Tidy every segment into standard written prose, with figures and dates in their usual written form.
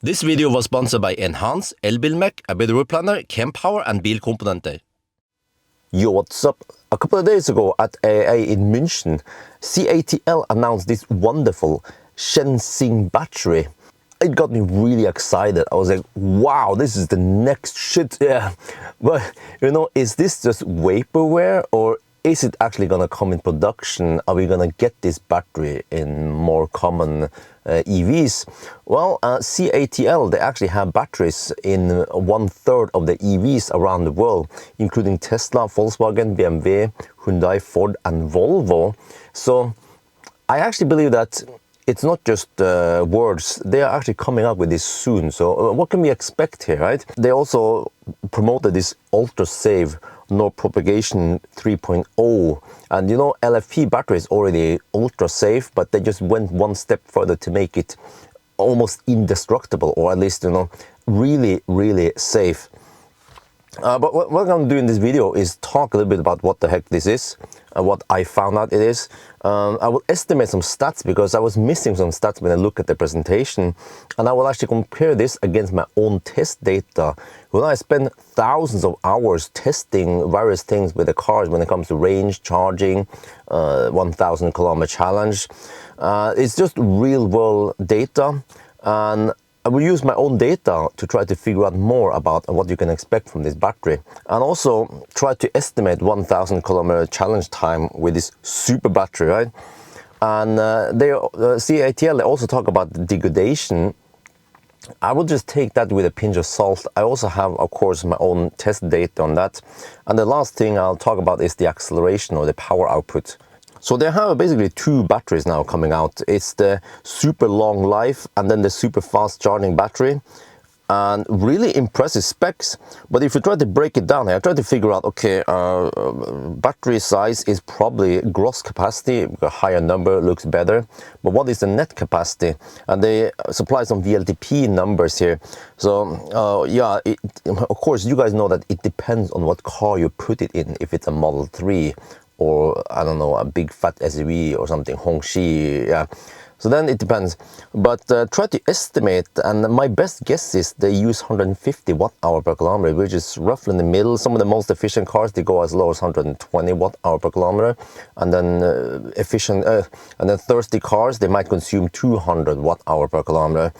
This video was sponsored by Enhance, Elbilmek, ABRP Planner, Kempower and Bilkomponenter. Yo, what's up? A couple of days ago at AAA in München, CATL announced this wonderful Shenxing battery. It got me really excited. I was like, wow, this is the next shit. Yeah, but you know, is this just vaporware or is it actually gonna come in production? Are we gonna get this battery in more common EVs? Well, CATL, they actually have batteries in 1/3 of the EVs around the world, including Tesla, Volkswagen, BMW, Hyundai, Ford, and Volvo. So I actually believe that it's not just words, they are actually coming up with this soon. So what can we expect here, right? They also promoted this ultra-safe no propagation 3.0, and you know, LFP battery is already ultra safe, but they just went one step further to make it almost indestructible, or at least, you know, really safe. But what I'm going to do in this video is talk a little bit about what the heck this is, what I found out it is. I will estimate some stats because I was missing some stats when I look at the presentation, and I will actually compare this against my own test data. When I spend thousands of hours testing various things with the cars when it comes to range, charging, 1,000 kilometer challenge, it's just real world data, and I will use my own data to try to figure out more about what you can expect from this battery, and also try to estimate 1,000 kilometer challenge time with this super battery, right? And CATL, they also talk about degradation. I will just take that with a pinch of salt. I also have, of course, my own test data on that. And the last thing I'll talk about is the acceleration or the power output. So they have basically two batteries now coming out. It's the super long life and then the super fast charging battery. And really impressive specs. But if you try to break it down here, I try to figure out, okay, battery size is probably gross capacity. A higher number looks better. But what is the net capacity? And they supply some VLTP numbers here. So yeah, of course, you guys know that it depends on what car you put it in. If it's a Model 3 or, I don't know, a big fat SUV or something, Hongxi, yeah. So then it depends, but try to estimate, and my best guess is they use 150 watt-hour per kilometer, which is roughly in the middle. Some of the most efficient cars, they go as low as 120 watt-hour per kilometer, and then and then thirsty cars, they might consume 200 watt-hour per kilometer.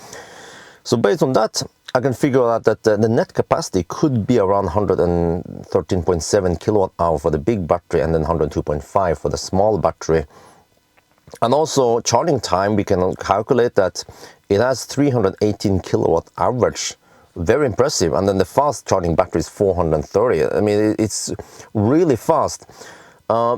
So based on that, I can figure out that the net capacity could be around 113.7 kilowatt-hour for the big battery, and then 102.5 for the small battery. And also charging time, we can calculate that it has 318 kilowatt average. Very impressive. And then the fast charging battery is 430. I mean, it's really fast.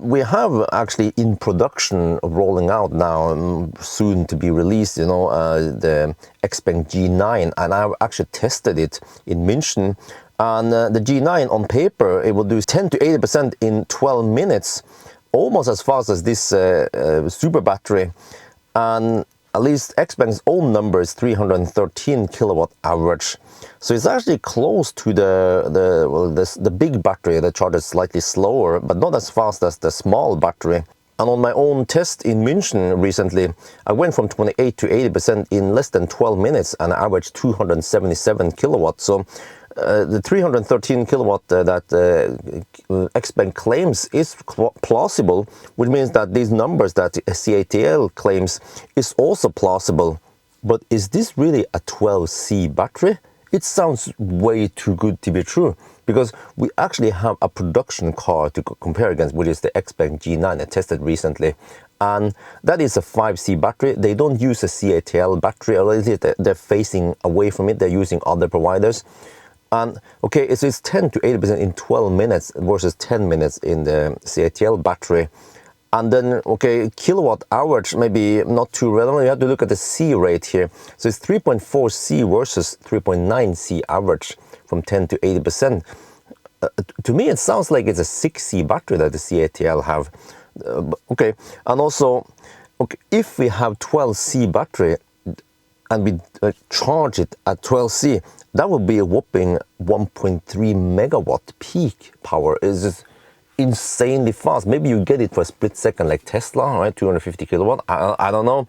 We have actually in production rolling out now, soon to be released, you know, the Xpeng G9, and I've actually tested it in München. And the G9 on paper, it will do 10 to 80% in 12 minutes. Almost as fast as this super battery, and at least Xpeng's own number is 313 kilowatt average. So it's actually close to the big battery that charges slightly slower, but not as fast as the small battery. And on my own test in München recently, I went from 28 to 80% in less than 12 minutes and averaged 277 kilowatts. So the 313 kilowatt that Xpeng claims is plausible, which means that these numbers that CATL claims is also plausible. But is this really a 12C battery? It sounds way too good to be true, because we actually have a production car to compare against, which is the Xpeng G9 I tested recently. And that is a 5C battery. They don't use a CATL battery, or at least they're facing away from it. They're using other providers. And okay, it's 10 to 80% in 12 minutes versus 10 minutes in the CATL battery. And then, okay, kilowatt average, maybe not too relevant. You have to look at the C rate here. So it's 3.4 C versus 3.9 C average from 10 to 80%. To me, it sounds like it's a 6C battery that the CATL have. Okay, and also, okay, if we have 12C battery and we charge it at 12C, that would be a whopping 1.3 megawatt peak power. It's just insanely fast. Maybe you get it for a split second like Tesla, right? 250 kilowatt, I don't know.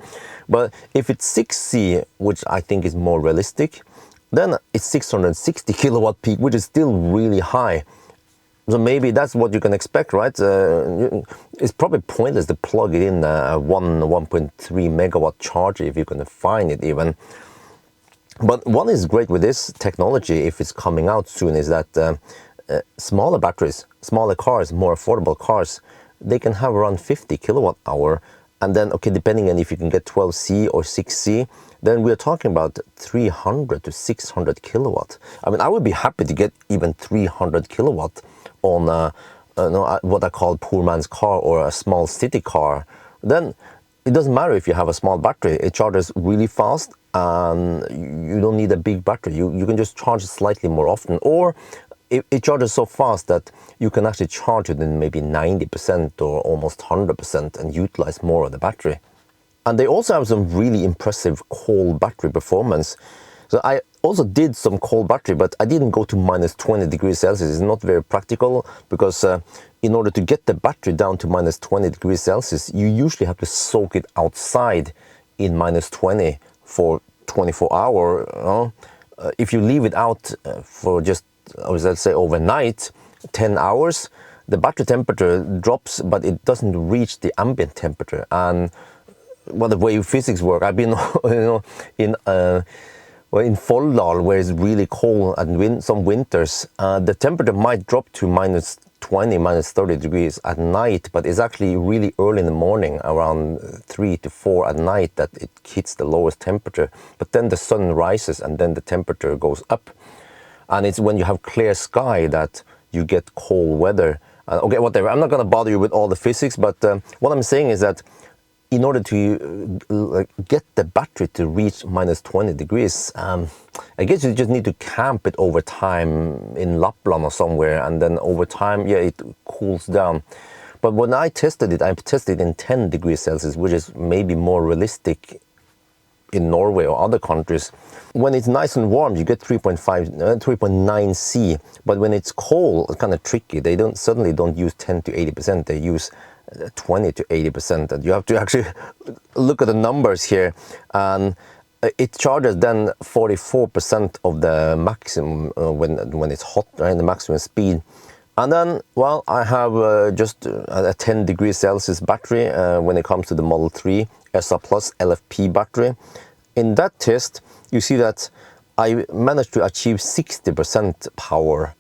But if it's 6C, which I think is more realistic, then it's 660 kilowatt peak, which is still really high. So maybe that's what you can expect, right? It's probably pointless to plug it in a 1.3 megawatt charger if you're going to find it even. But what is great with this technology, if it's coming out soon, is that smaller batteries, smaller cars, more affordable cars, they can have around 50 kilowatt hour. And then, okay, depending on if you can get 12C or 6C, then we're talking about 300 to 600 kilowatt. I mean, I would be happy to get even 300 kilowatt on what I call poor man's car or a small city car. Then it doesn't matter if you have a small battery. It charges really fast and you don't need a big battery. You can just charge it slightly more often, or it charges so fast that you can actually charge it in maybe 90% or almost 100% and utilize more of the battery. And they also have some really impressive cold battery performance. So I also did some cold battery, but I didn't go to minus 20 degrees Celsius. It's not very practical because in order to get the battery down to minus 20 degrees Celsius, you usually have to soak it outside in minus 20 for 24 hours. If you leave it out for just, let's say, overnight, 10 hours, the battery temperature drops, but it doesn't reach the ambient temperature. And well, the way physics work, I've been in Folldal, where it's really cold and some winters, the temperature might drop to minus 20, minus 30 degrees at night, but it's actually really early in the morning, around 3 to 4 at night, that it hits the lowest temperature. But then the sun rises and then the temperature goes up. And it's when you have clear sky that you get cold weather. Okay, whatever, I'm not going to bother you with all the physics, but what I'm saying is that in order to get the battery to reach minus 20 degrees, I guess you just need to camp it over time in Lapland or somewhere, and then over time, yeah, it cools down. But when I tested it in 10 degrees Celsius, which is maybe more realistic in Norway or other countries. When it's nice and warm, you get 3.9 C, but when it's cold, it's kind of tricky. They suddenly don't use 10 to 80%, they use 20 to 80%, and you have to actually look at the numbers here, and it charges then 44% of the maximum when it's hot, right, the maximum speed. And then, well, I have just a 10 degrees Celsius battery when it comes to the Model 3 SR Plus LFP battery. In that test, you see that I managed to achieve 60% power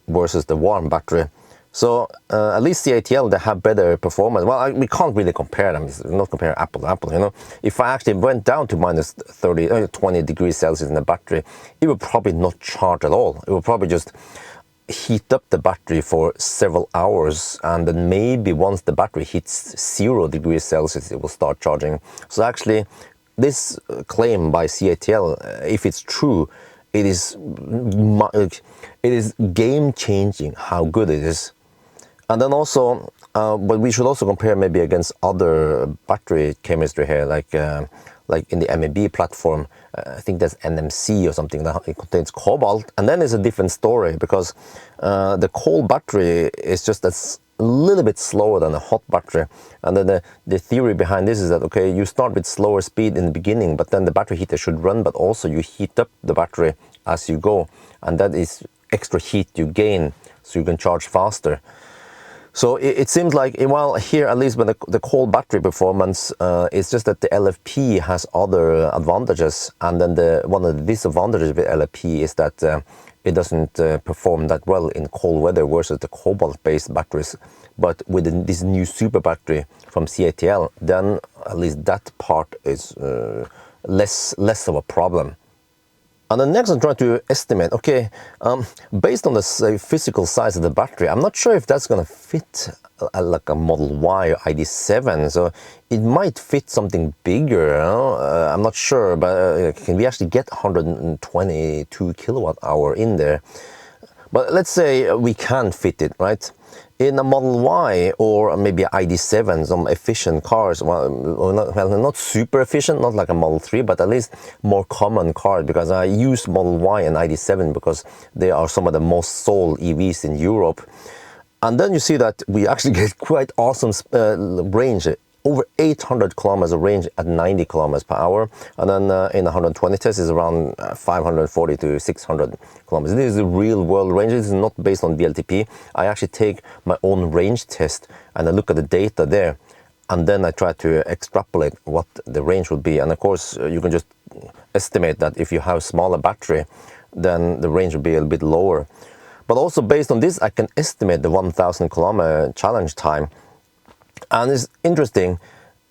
versus the warm battery. So at least CATL, they have better performance. Well, we can't really compare them. It's not compare apple to apple, If I actually went down to minus 20 degrees Celsius in the battery, it would probably not charge at all. It would probably just heat up the battery for several hours, and then maybe once the battery hits 0 degrees Celsius, it will start charging. So actually, this claim by CATL, if it's true, it is game-changing how good it is. And then also, but we should also compare maybe against other battery chemistry here, like in the MEB platform. I think there's NMC or something that it contains cobalt, and then it's a different story because the cold battery is just a little bit slower than a hot battery. And then the theory behind this is that, okay, you start with slower speed in the beginning, but then the battery heater should run, but also you heat up the battery as you go, and that is extra heat you gain, so you can charge faster. So it seems like, well, here at least with the cold battery performance, it's just that the LFP has other advantages, and then one of the disadvantages with LFP is that it doesn't perform that well in cold weather versus the cobalt-based batteries. But with this new super battery from CATL, then at least that part is less of a problem. And then next I'm trying to estimate, okay, based on the physical size of the battery, I'm not sure if that's going to fit like a Model Y or ID7, so it might fit something bigger, I'm not sure, but can we actually get 122 kilowatt hour in there? But let's say we can fit it, right? In a Model Y or maybe ID7, some efficient cars, well, not super efficient, not like a Model 3, but at least more common cars, because I use Model Y and ID7 because they are some of the most sold EVs in Europe. And then you see that we actually get quite awesome range, over 800 kilometers of range at 90 kilometers per hour. And then in 120 test is around 540 to 600 kilometers. This is the real world range. This is not based on WLTP. I actually take my own range test and I look at the data there. And then I try to extrapolate what the range would be. And of course, you can just estimate that if you have smaller battery, then the range will be a little bit lower. But also based on this, I can estimate the 1,000 kilometer challenge time. And it's interesting,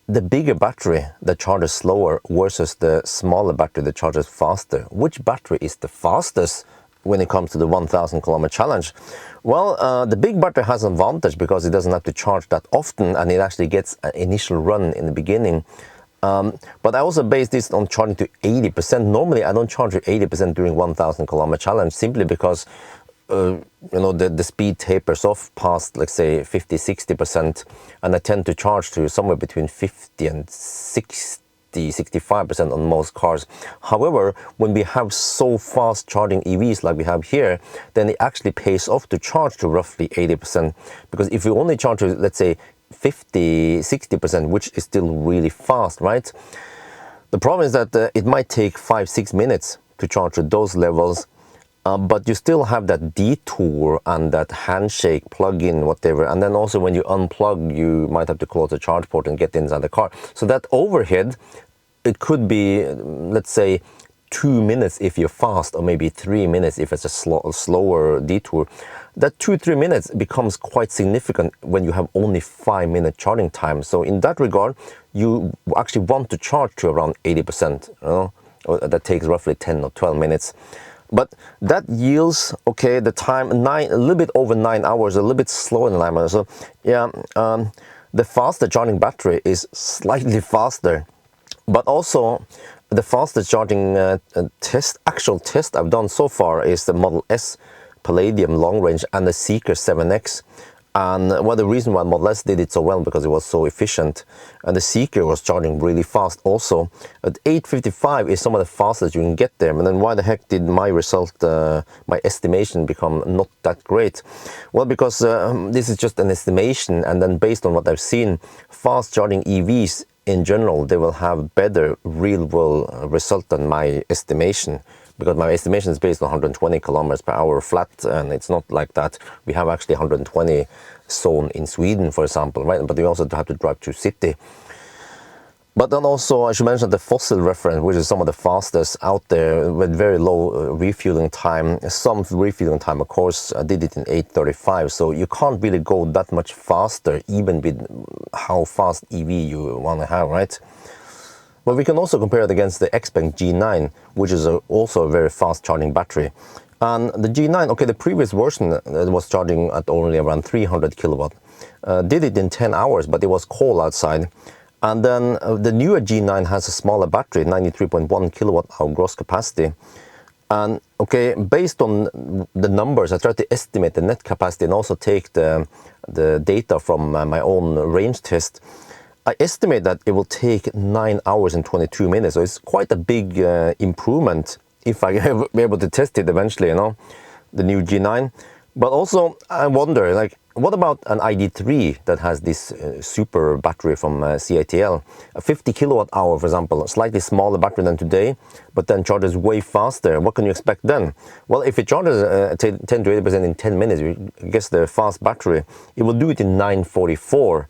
the bigger battery that charges slower versus the smaller battery that charges faster. Which battery is the fastest when it comes to the 1,000 kilometer challenge? Well, the big battery has an advantage because it doesn't have to charge that often and it actually gets an initial run in the beginning. But I also base this on charging to 80%. Normally, I don't charge to 80% during 1,000 kilometer challenge simply because the speed tapers off past, let's say, 50-60%, and I tend to charge to somewhere between 50 and 60-65% on most cars. However, when we have so fast charging EVs like we have here, then it actually pays off to charge to roughly 80%, because if you only charge to, let's say, 50-60%, which is still really fast, right? The problem is that it might take 5-6 minutes to charge to those levels. But you still have that detour and that handshake, plug-in, whatever. And then also when you unplug, you might have to close the charge port and get inside the car. So that overhead, it could be, let's say, 2 minutes if you're fast, or maybe 3 minutes if it's a slower detour. That 2-3 minutes becomes quite significant when you have only 5-minute charging time. So in that regard, you actually want to charge to around 80%. That takes roughly 10 or 12 minutes. But that yields, okay, the time, a little bit over 9 hours, a little bit slower than 9 hours. So yeah, the faster charging battery is slightly faster. But also, the fastest charging actual test I've done so far is the Model S Palladium long range and the Seeker 7X. And well, the reason why Model S did it so well because it was so efficient, and the Seeker was charging really fast also. At 855 is some of the fastest you can get there. And then why the heck did my result, my estimation, become not that great? Well, because this is just an estimation, and then based on what I've seen, fast charging EVs in general, they will have better real world result than my estimation. Because my estimation is based on 120 kilometers per hour flat, and it's not like that. We have actually 120 zone in Sweden, for example, right? But we also have to drive to city. But then also, I should mention the Fossil reference, which is some of the fastest out there with very low refueling time. Some refueling time, of course, I did it in 8:35, so you can't really go that much faster, even with how fast EV you want to have, right? But we can also compare it against the XPeng G9, which is also a very fast charging battery. And the G9, okay, the previous version was charging at only around 300 kilowatt. Did it in 10 hours, but it was cold outside. And then the newer G9 has a smaller battery, 93.1 kilowatt hour gross capacity. And okay, based on the numbers, I tried to estimate the net capacity and also take the data from my own range test. I estimate that it will take 9 hours and 22 minutes. So it's quite a big improvement if I be able to test it eventually, the new G9. But also I wonder, like, what about an ID3 that has this super battery from CATL? A 50 kilowatt hour, for example, a slightly smaller battery than today, but then charges way faster. What can you expect then? Well, if it charges 10 to 80% in 10 minutes, you guess the fast battery, it will do it in 9:44.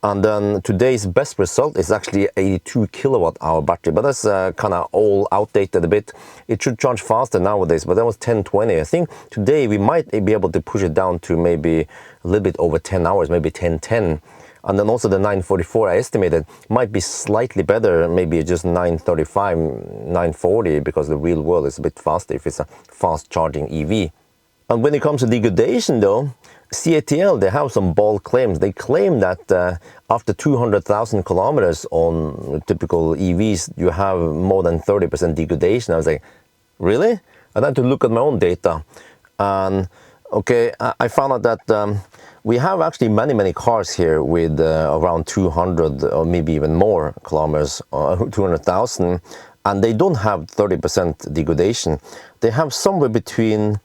And then today's best result is actually 82 kilowatt hour battery, but that's kind of all outdated a bit. It should charge faster nowadays, but that was 10:20. I think today we might be able to push it down to maybe a little bit over 10 hours, maybe 10:10. And then also the 9:44 I estimated might be slightly better, maybe just 9:35, 9:40, because the real world is a bit faster if it's a fast charging EV. And when it comes to degradation though, CATL, they have some bold claims. They claim that after 200,000 kilometers on typical EVs, you have more than 30% degradation. I was like, really? I had to look at my own data. And okay, I found out that we have actually many cars here with around 200 or maybe even more kilometers, 200,000, and they don't have 30% degradation. They have somewhere between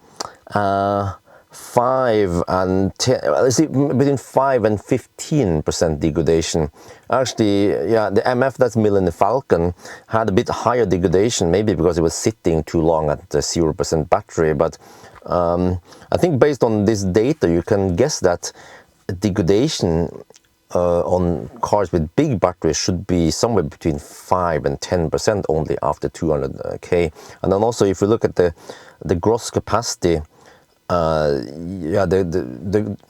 5 and 10, let's see, between 5 and 15% degradation. Actually, yeah, the MF, that's Millennium Falcon, had a bit higher degradation, maybe because it was sitting too long at the 0% battery. But I think based on this data, you can guess that degradation on cars with big batteries should be somewhere between 5 and 10% only after 200k. And then also, if you look at the gross capacity, yeah,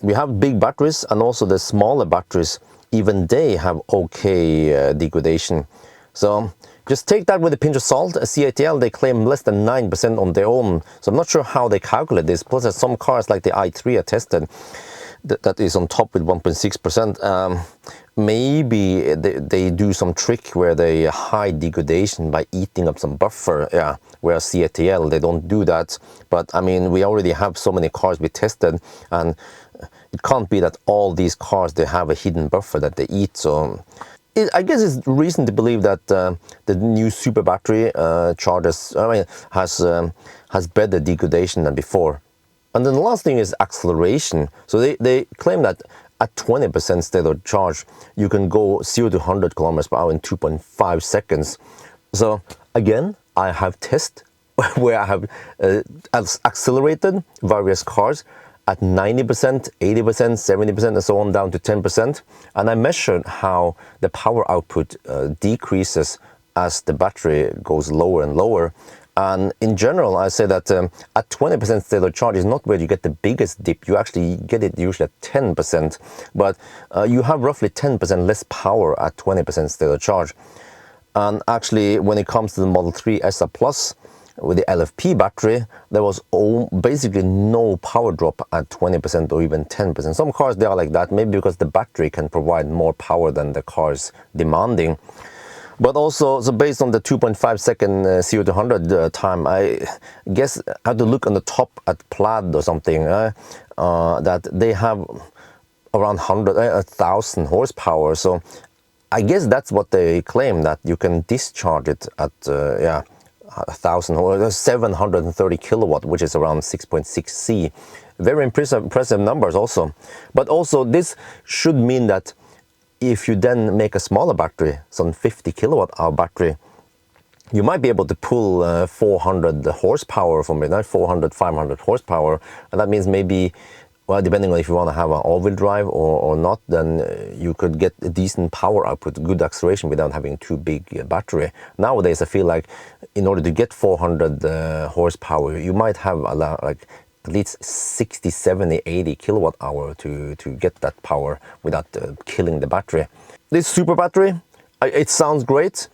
we have big batteries, and also the smaller batteries, even they have okay degradation. So just take that with a pinch of salt. CATL, they claim less than 9% on their own, so I'm not sure how they calculate this. Plus, there's some cars like the i3 I tested that is on top with 1.6%. Maybe they do some trick where they hide degradation by eating up some buffer, yeah, whereas CATL, they don't do that. But I mean, we already have so many cars we tested, and it can't be that all these cars, they have a hidden buffer that they eat. So I guess it's reason to believe that the new super battery charges, I mean, has better degradation than before. And then the last thing is acceleration. So they claim that at 20% state of charge, you can go 0 to 100 kilometers per hour in 2.5 seconds. So again, I have tests where I have accelerated various cars at 90%, 80%, 70%, and so on, down to 10%. And I measured how the power output decreases as the battery goes lower and lower. And in general, I say that at 20% state of charge is not where you get the biggest dip. You actually get it usually at 10%, but you have roughly 10% less power at 20% state of charge. And actually, when it comes to the Model 3 SR Plus with the LFP battery, there was basically no power drop at 20% or even 10%. Some cars, they are like that, maybe because the battery can provide more power than the car is demanding. But also, so based on the 2.5 second 0 to 100 time, I guess I have to look on the top at Plaid or something, that they have around 1,000 horsepower. So I guess that's what they claim, that you can discharge it at, yeah, 1,000 or 730 kilowatt, which is around 6.6 C. Very impressive numbers also. But also, this should mean that if you then make a smaller battery, some 50 kilowatt hour battery, you might be able to pull 400 horsepower from it, 400, 500 horsepower. And that means maybe, well, depending on if you want to have an all-wheel drive or not, then you could get a decent power output, good acceleration without having too big a battery. Nowadays, I feel like in order to get 400 horsepower, you might have like at least 60, 70, 80 kilowatt hour to get that power without killing the battery. This super battery, it sounds great.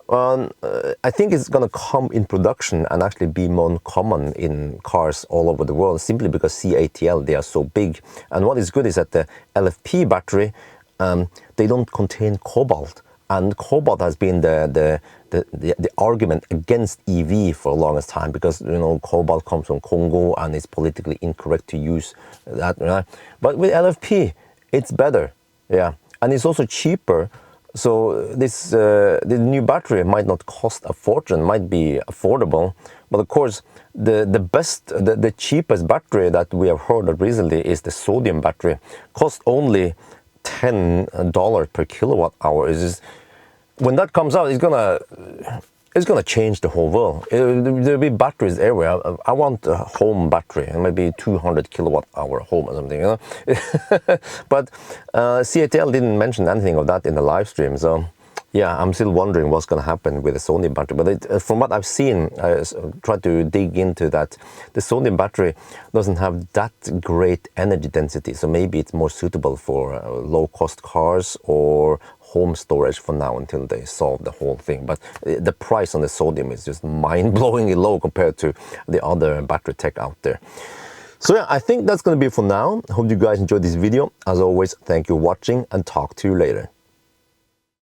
I think it's going to come in production and actually be more common in cars all over the world, simply because CATL, they are so big. And what is good is that the LFP battery, they don't contain cobalt. And cobalt has been the argument against EV for the longest time, because, you know, cobalt comes from Congo and it's politically incorrect to use that. Right? But with LFP, it's better, yeah, and it's also cheaper. So this the new battery might not cost a fortune, might be affordable, but of course the cheapest battery that we have heard of recently is the sodium battery. Costs only $10 per kilowatt hour. When that comes out, it's gonna change the whole world. There'll be batteries everywhere. I want a home battery, maybe 200 kilowatt hour home or something, you know. But CATL didn't mention anything of that in the live stream, so yeah, I'm still wondering what's going to happen with the sodium battery. But from what I've seen, I tried to dig into that. The sodium battery doesn't have that great energy density, so maybe it's more suitable for low-cost cars or home storage for now until they solve the whole thing. But the price on the sodium is just mind-blowingly low compared to the other battery tech out there. So yeah, I think that's going to be it for now. Hope you guys enjoyed this video. As always, thank you for watching and talk to you later.